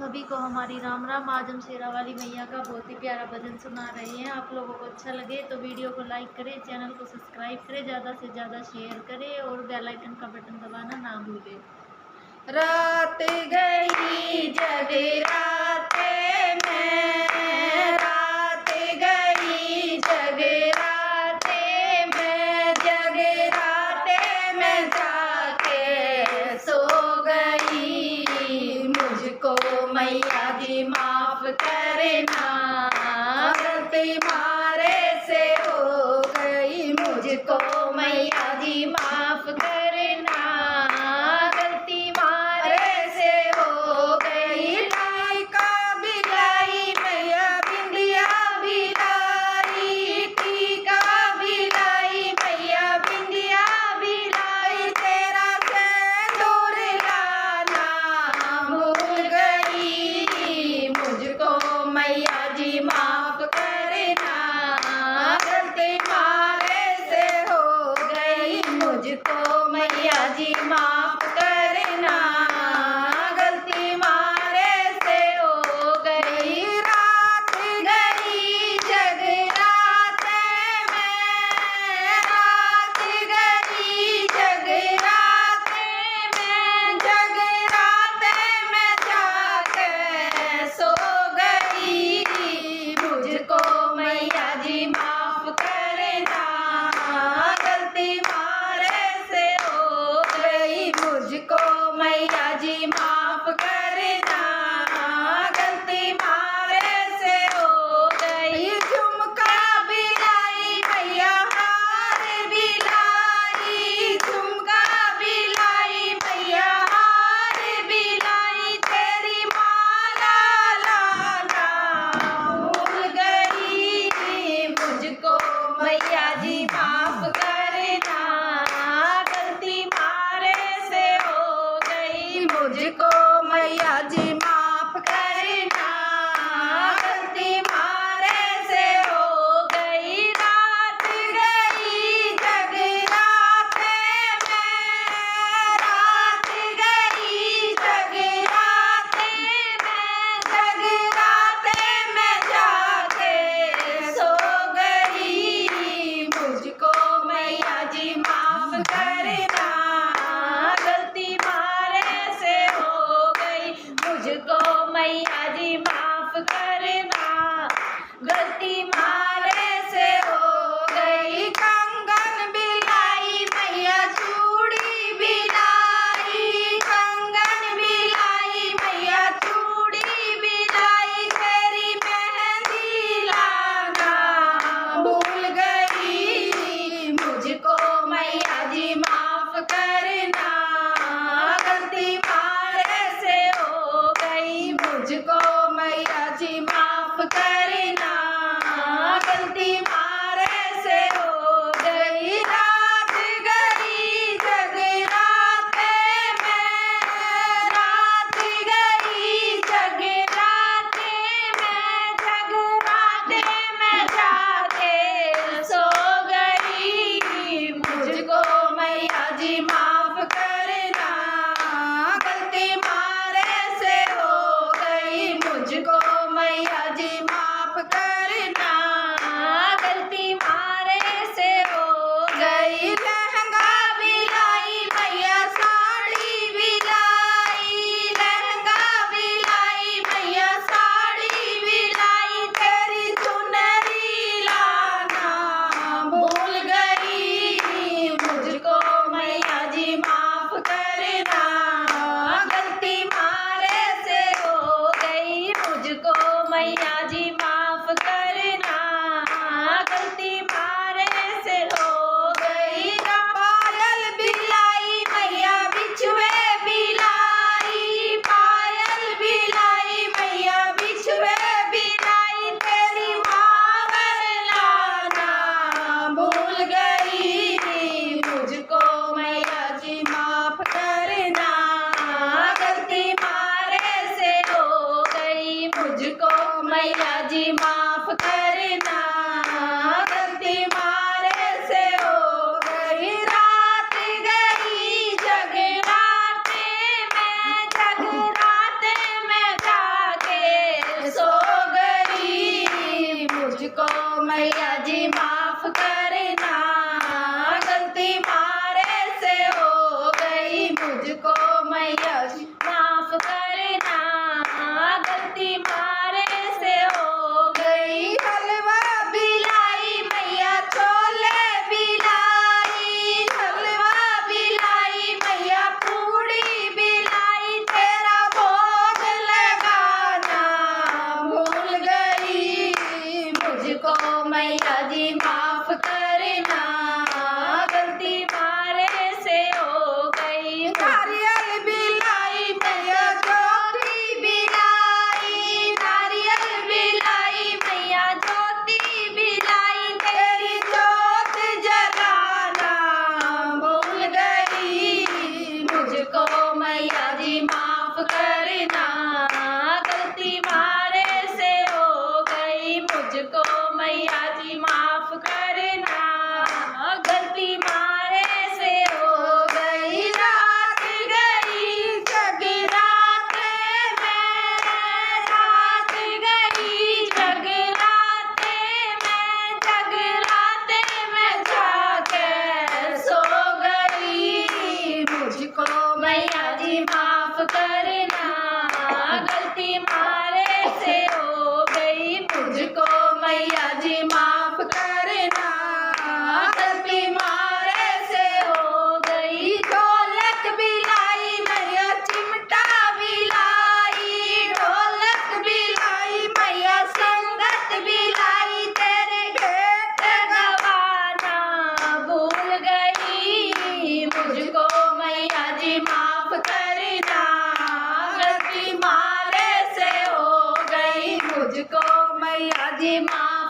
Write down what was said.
सभी को हमारी राम राम। आज हम शेरा वाली मैया का बहुत ही प्यारा भजन सुना रहे हैं। आप लोगों को अच्छा लगे तो वीडियो को लाइक करें, चैनल को सब्सक्राइब करें, ज़्यादा से ज़्यादा शेयर करें और बेल आइकन का बटन दबाना ना भूलें। रात गई जगराते में, रात गई जगराते में, जगराते में जाके सो गई। मुझको मैया जी माफ करना, गलती मारे से हो गई। मुझको मैया जी माफ करना, मैया जी माफ करना, गलती मारे से हो गई। मुझको मैया जी माफ करना, गलती मारे से हो गई। रात गई जगराते में, रात गई जगराते में, जगराते में जाके सो मुझको मैया जी माफ करना, गलती मारे से हो गई। मुझको मैया जी माफ करना, गलती मारे से हो गई। झुमका भी लाई मैया, हार भी लाई, झुमका भी लाई मैया, हार भी लाई, तेरी माला लाना मुझको मैया जी माफ करना, गलती मारे से हो गई। मुझको मैया जी माफ करना, गलती मारे से हो गई। रात गई जगराते में, रात गई जगराते में, जगराते में जाके सो मुझको मैया जी माफ करना, गलती मारे से हो गई। मुझको मैया की मारे से हो गई, मुझको मैया जी माफ